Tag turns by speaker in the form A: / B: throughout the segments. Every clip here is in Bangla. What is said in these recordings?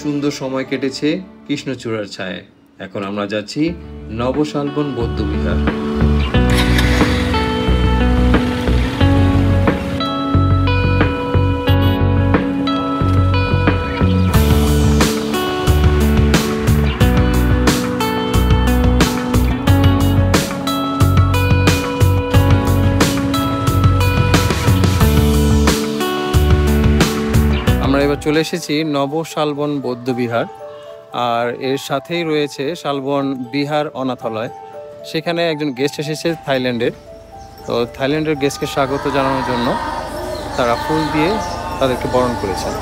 A: সুন্দর সময় কেটেছে কৃষ্ণচূড়ার ছায়ায়। এখন আমরা যাচ্ছি নবশালবন বৌদ্ধবিহার। আমরা এবার চলে এসেছি নবশালবন বৌদ্ধবিহার, আর এর সাথেই রয়েছে শালবন বিহার অনাথালয়। সেখানে একজন গেস্ট এসেছে থাইল্যান্ডের, তো থাইল্যান্ডের গেস্টকে স্বাগত জানানোর জন্য তারা ফুল দিয়ে তাদেরকে বরণ করেছেন।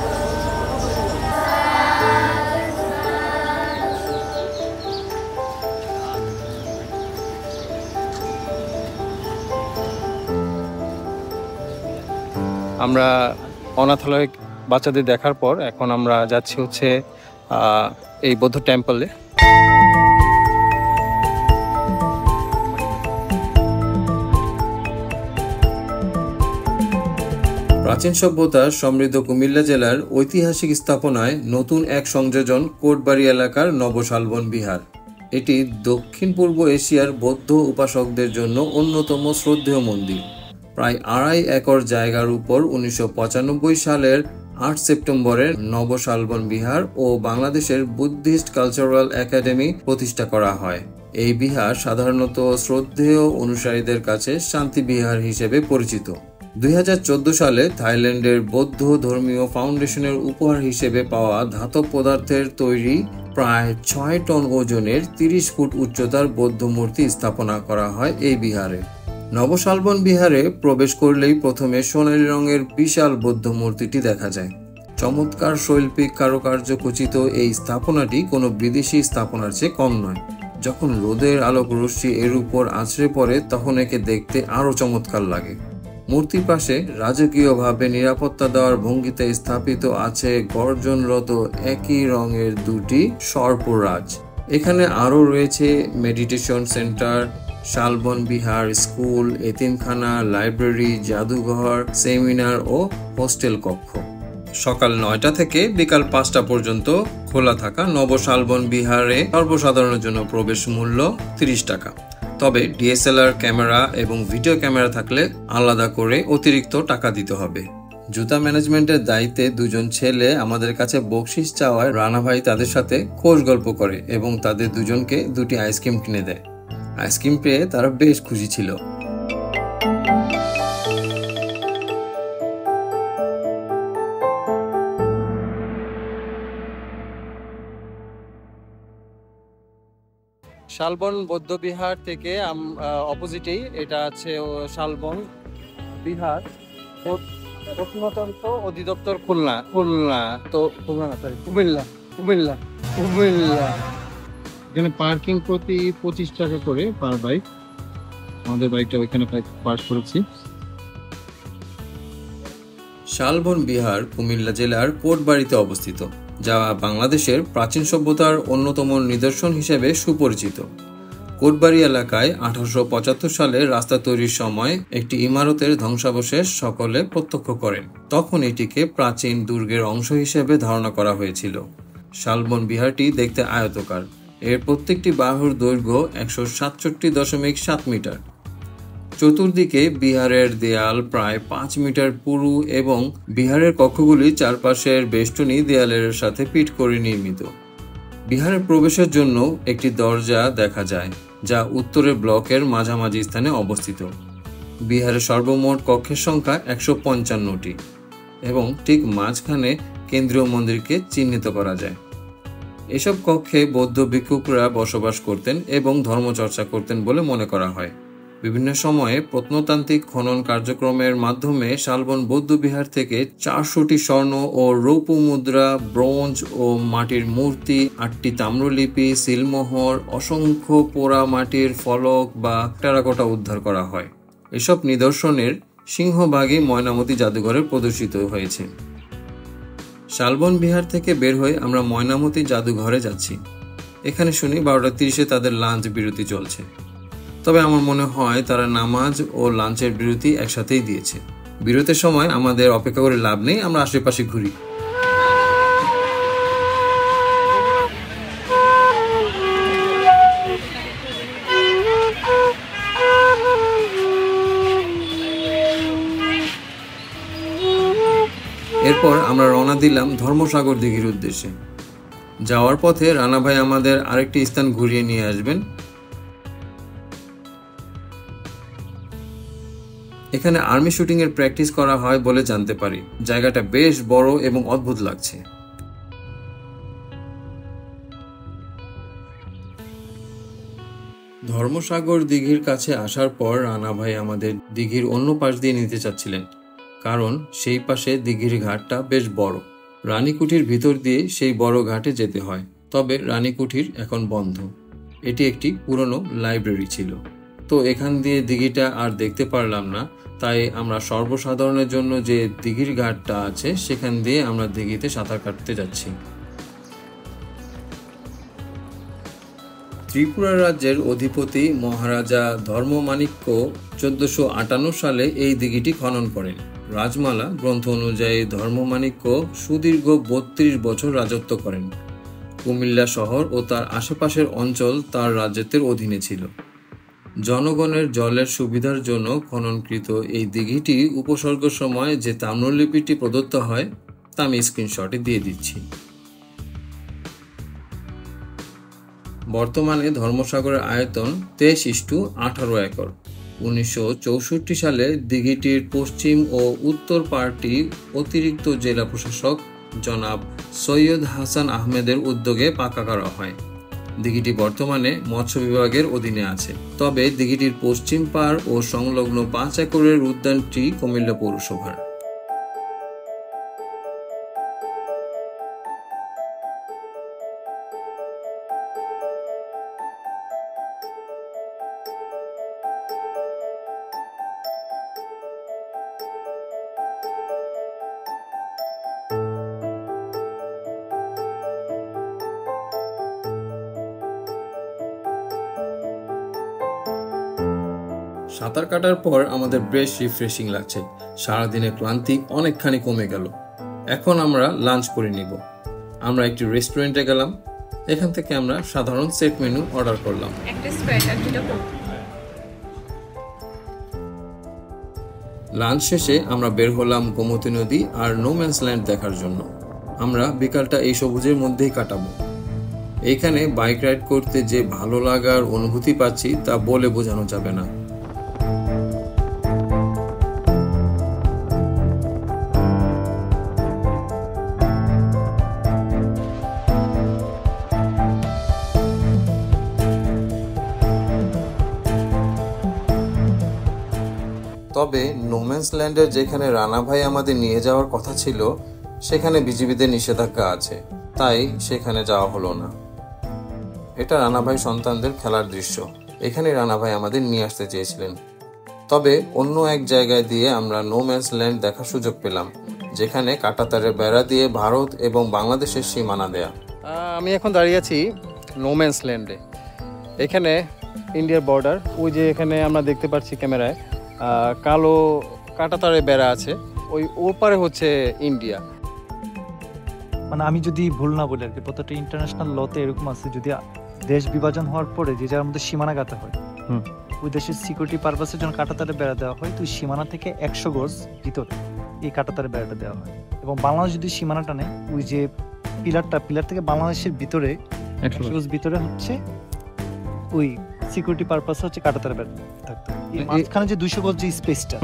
A: আমরা অনাথালয় বাচ্চাদের দেখার পর এখন আমরা যাচ্ছি হচ্ছে এই বৌদ্ধ টেম্পলে। প্রাচীন সভ্যতার সমৃদ্ধ কুমিল্লা জেলার ঐতিহাসিক স্থাপনায় নতুন এক সংযোজন কোটবাড়ি এলাকার নবশালবন বিহার। এটি দক্ষিণ পূর্ব এশিয়ার বৌদ্ধ উপাসকদের জন্য অন্যতম শ্রদ্ধেয় মন্দির। প্রায় 2.5 একর জায়গার উপর 1995 সালের 8 সেপ্টেম্বরে নবশালবন বিহার ও বাংলাদেশের বুদ্ধিস্ট কালচারাল একাডেমি প্রতিষ্ঠা করা হয়। এই বিহার সাধারণত শ্রদ্ধেয় অনুসারীদের কাছে শান্তি বিহার হিসেবে পরিচিত। 2014 সালে থাইল্যান্ডের বৌদ্ধ ধর্মীয় ফাউন্ডেশনের উপহার হিসেবে পাওয়া ধাতব পদার্থের তৈরি প্রায় 6 টন ওজনের 30 ফুট উচ্চতার বৌদ্ধ মূর্তি স্থাপনা করা হয় এই বিহারে। নবশালবন বিহারে প্রবেশ করলেই প্রথমে সোনালী রঙের বিশাল বৌদ্ধ মূর্তিটি দেখা যায়। চমৎকার শৈল্পিক কারুকার্য খচিত এই স্থাপনাটি কোনো বিদেশি স্থাপনার চেয়ে কম নয়। যখন রোদের আলোক রশ্মি এর উপর আছড়ে পড়ে তখন একে দেখতে আরো চমৎকার লাগে। মূর্তির পাশে রাজকীয়ভাবে নিরাপত্তা দেওয়ার ভঙ্গিতে স্থাপিত আছে গর্জনরত একই রঙের 2টি সর্পরাজ। এখানে আরো রয়েছে মেডিটেশন সেন্টার, শালবন বিহার স্কুল, এতিমখানা, লাইব্রেরি, জাদুঘর, সেমিনার ও হোস্টেল কক্ষ। সকাল 9টা থেকে বিকাল 5টা পর্যন্ত খোলা থাকা নবশালবন বিহারে সর্বসাধারণের জন্য প্রবেশ মূল্য 30 টাকা। তবে ডিএসএলআর ক্যামেরা এবং ভিডিও ক্যামেরা থাকলে আলাদা করে অতিরিক্ত টাকা দিতে হবে। জুতা ম্যানেজমেন্টের দায়িত্বে 2জন ছেলে আমাদের কাছে বকশিস চাওয়ায় রানা ভাই তাদের সাথে খোশ গল্প করে এবং তাদের 2জনকে 2টি আইসক্রিম কিনে দেয়। আইসক্রিম পেয়ে তারা বেশ খুশি ছিল। শালবন বৌদ্ধবিহার থেকে অপোজিটেই এটা আছে শালবন বিহার প্রত্নতত্ত্ব অধিদপ্তর কুমিল্লা। এখানে পার্কিং প্রতি 25 টাকা করে পার বাইক। আমাদের বাইকটা ওইখানে পার্ক করেছি। শালবন বিহার কুমিল্লা জেলার কোটবাড়িতে অবস্থিত, যা বাংলাদেশের প্রাচীন সভ্যতার অন্যতম নিদর্শন হিসেবে সুপরিচিত। কোটবাড়ি এলাকায় 1875 সালে রাস্তা তৈরির সময় একটি ইমারতের ধ্বংসাবশেষ সকলে প্রত্যক্ষ করেন। তখন এটিকে প্রাচীন দুর্গের অংশ হিসেবে ধারণা করা হয়েছিল। শালবন বিহারটি দেখতে আয়তাকার। এর প্রত্যেকটি বাহুর দৈর্ঘ্য 167.7 মিটার। চতুর্দিকে বিহারের দেয়াল প্রায় 5 মিটার পুরু এবং বিহারের কক্ষগুলি চারপাশের বেষ্টনী দেয়ালের সাথে পিট করে নির্মিত। বিহারের প্রবেশের জন্য একটি দরজা দেখা যায়, যা উত্তরের ব্লকের মাঝামাঝি স্থানে অবস্থিত। বিহারের সর্বমোট কক্ষের সংখ্যা 155টি এবং ঠিক মাঝখানে কেন্দ্রীয় মন্দিরকে চিহ্নিত করা যায়। এসব কক্ষে বৌদ্ধ ভিক্ষুকরা বসবাস করতেন এবং ধর্মচর্চা করতেন বলে মনে করা হয়। বিভিন্ন সময়ে প্রত্নতান্ত্রিক খনন কার্যক্রমের মাধ্যমে শালবন বৌদ্ধবিহার থেকে 400টি স্বর্ণ ও রৌপ্য মুদ্রা, ব্রোঞ্জ ও মাটির মূর্তি, 8টি তাম্রলিপি, সিলমোহর, অসংখ্য পোড়া মাটির ফলক বা টেরাকোটা উদ্ধার করা হয়। এসব নিদর্শনের সিংহভাগই ময়নামতি জাদুঘরে প্রদর্শিত হয়েছে। শালবন বিহার থেকে বের হয়ে আমরা ময়নামতি জাদুঘরে যাচ্ছি। এখানে শুনি 12:30 তাদের লাঞ্চ বিরতি চলছে। তবে আমার মনে হয় তারা নামাজ ও লাঞ্চের বিরতি একসাথেই দিয়েছে। বিরতির সময় আমাদের অপেক্ষা করে লাভ নেই, আমরা আশেপাশে ঘুরি। এরপর আমরা রওনা দিলাম ধর্মসাগর দিঘির উদ্দেশ্যে। যাওয়ার পথে রানা ভাই আমাদের আরেকটি স্থান ঘুরিয়ে নিয়ে আসবেন। এখানে আর্মি শুটিং এর প্র্যাকটিস করা হয় বলে জানতে পারি। জায়গাটা বেশ বড় এবং অদ্ভুত লাগছে। ধর্মসাগর দিঘির কাছে আসার পর রানা ভাই আমাদের দিঘির অন্য পাশ দিয়ে নিতে চাচ্ছিলেন, কারণ সেই পাশে দিঘির ঘাটটা বেশ বড়। রানীকুঠির ভিতর দিয়ে সেই বড় ঘাটে যেতে হয়, তবে রানীকুঠির এখন বন্ধ। এটি একটি পুরনো লাইব্রেরি ছিল, তো এখান দিয়ে দিঘিটা আর দেখতে পারলাম না। তাই আমরা সর্বসাধারণের জন্য যে দিঘির ঘাটটা আছে সেখান দিয়ে আমরা দিঘিতে সাঁতার কাটতে যাচ্ছি। ত্রিপুরা রাজ্যের অধিপতি মহারাজা ধর্মমাণিক্য 1458 সালে এই দিঘিটি খনন করেন। রাজমালা গ্রন্থ অনুযায়ী ধর্মমাণিক্য সুদীর্ঘ 32 বছর রাজত্ব করেন। কুমিল্লা শহর ও তার আশেপাশের অঞ্চল তার রাজত্বের অধীনে ছিল। জনগণের জলের সুবিধার জন্য খননকৃত এই দিঘিটি উপসর্গ সময় যে তাম্রলিপিটি প্রদত্ত হয় তা আমি স্ক্রিনশটে দিয়ে দিচ্ছি। বর্তমানে ধর্মসাগরের আয়তন 23:18 একর। 1964 সালে দিঘিটির পশ্চিম ও উত্তর পাড়টি অতিরিক্ত জেলা প্রশাসক জনাব সৈয়দ হাসান আহমেদের উদ্যোগে পাকা করা হয়। দিঘিটি বর্তমানে মৎস্য বিভাগের অধীনে আছে, তবে দিঘিটির পশ্চিম পাড় ও সংলগ্ন 5 একরের উদ্যানটি কুমিল্লা পৌরসভার। সাঁতার কাটার পর আমাদের বেশ রিফ্রেশিং লাগছে। সারাদিনের ক্লান্তি অনেকখানি কমে গেল। এখন আমরা লাঞ্চ করে নিব। আমরা একটি রেস্টুরেন্টে গেলাম। এখান থেকে আমরা সাধারণ সেট মেনু অর্ডার করলাম। লাঞ্চ শেষে আমরা বের হলাম গোমতী নদী আর নোম্যান্স ল্যান্ড দেখার জন্য। আমরা বিকালটা এই সবুজের মধ্যেই কাটাবো। এইখানে বাইক রাইড করতে যে ভালো লাগার অনুভূতি পাচ্ছি তা বলে বোঝানো যাবে না। তবে নোম্যান্স ল্যান্ডের যেখানে রানা ভাই আমাদের নিয়ে যাওয়ার কথা ছিল সেখানে বিজিবিদের নিষেধাজ্ঞা আছে, তাই সেখানে যাওয়া হলো না। এটা রানা ভাই সন্তানদের খেলার দৃশ্য, এখানে রানা ভাই আমাদের নিয়ে আসতে চেয়েছিলেন। তবে অন্য এক জায়গায় দিয়ে আমরা নোম্যান্স ল্যান্ড দেখার সুযোগ পেলাম, যেখানে কাঁটাতারের বেড়া দিয়ে ভারত এবং বাংলাদেশের সীমানা দেয়া।
B: আমি এখন দাঁড়িয়ে আছি নোম্যান্স ল্যান্ডে। এখানে ইন্ডিয়ার বর্ডার, ওই যে এখানে আমরা দেখতে পাচ্ছি ক্যামেরায় কালো কাঁটাতারের বেড়া আছে, ওই ওপারে হচ্ছে ইন্ডিয়া।
C: মানে আমি যদি ভুল না বলি আর কি, প্রত্যেকটা ইন্টারন্যাশনাল লতে এরকম আছে, যদি দেশ বিভাজন হওয়ার পরে যে যার মধ্যে সীমানা গাঁথা হয়, ওই দেশের সিকিউরিটি পারপাসের জন্য কাঁটাতারের বেড়া দেওয়া হয়। তো সীমানা থেকে 100 গজ ভিতরে এই কাঁটাতারের বেড়াটা দেওয়া হয়। এবং বাংলাদেশ যদি সীমানাটা নেয়, ওই যে পিলার থেকে বাংলাদেশের ভিতরে 100 গজ ভিতরে হচ্ছে ওই সিকিউরিটি পারপাস হচ্ছে কাঁটাতারের বেড়া থাকতো। এই মাঝখানে যে 200 গজ যে স্পেসটা,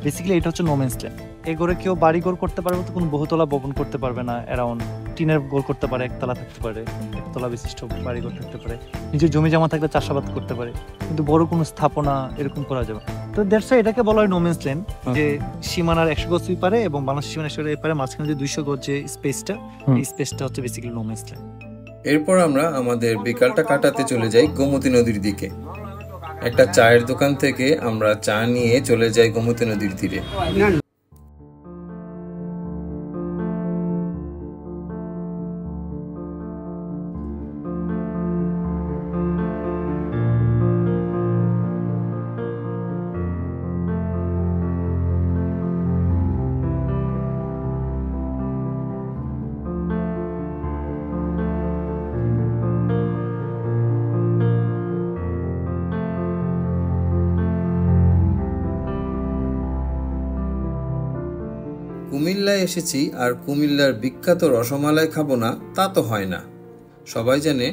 C: বেসিক্যালি এটা হচ্ছে নোম্যান্স ল্যান্ড। এই ঘরে কেউ বাড়ি ঘর করতে পারবে, তো কোনো বহুতলা ভবন করতে পারবে না। অ্যারাউন্ড টিনের ঘর করতে পারে, একতলা থাকতে পারে, একতলা বিশিষ্ট বাড়ি ঘর থাকতে পারে, নিজের জমি জমা থাকলে চাষাবাদ করতে পারে, কিন্তু বড় কোনো স্থাপনা এরকম করা যাবে। তো দ্যাটস হোয়াই এটাকে বলা হয় নোম্যান্স ল্যান্ড, যে সীমানার 100 গজ ওই পারে এবং বাংলাদেশ সীমানা 100 গজ এই পারে, মাঝখানে যে 200 গজ যে স্পেসটা, এই স্পেসটা হচ্ছে বেসিক্যালি নোম্যান্স ল্যান্ড।
A: এরপর আমরা আমাদের বিকালটা কাটাতে চলে যাই গোমতী নদীর দিকে। একটা চায়ের দোকান থেকে আমরা চা নিয়ে চলে যাই গোমতী নদীর তীরে। কুমিল্লায় এসেছি আর কুমিল্লার বিখ্যাত রসমালাই খাবো না তা তো হয় না। সবাই জানে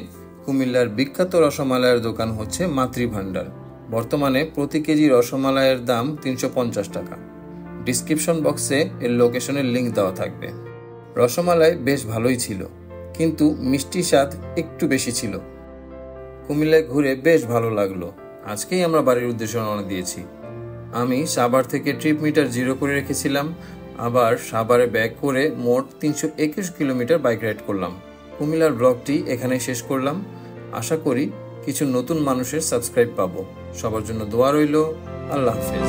A: কুমিল্লার বিখ্যাত রসমালাইয়ের দোকান হচ্ছে মাতৃভান্ডার। বর্তমানে প্রতি কেজি রসমালাইয়ের দাম 350 টাকা। ডিসক্রিপশন বক্সে এর লোকেশনের লিঙ্ক দেওয়া থাকবে। রসমালাই বেশ ভালোই ছিল, কিন্তু মিষ্টি স্বাদ একটু বেশি ছিল। কুমিল্লায় ঘুরে বেশ ভালো লাগলো। আজকেই আমরা বাড়ির উদ্দেশ্যে রওনা দিয়েছি। আমি সাভার থেকে ট্রিপ মিটার 0 করে রেখেছিলাম, আবার সাভারে ব্যাক করে মোট 321 কিলোমিটার বাইক রাইড করলাম। কুমিল্লার ব্লগটি এখানে শেষ করলাম। আশা করি কিছু নতুন মানুষের সাবস্ক্রাইব পাবো। সবার জন্য দোয়া রইল। আল্লাহ হাফেজ।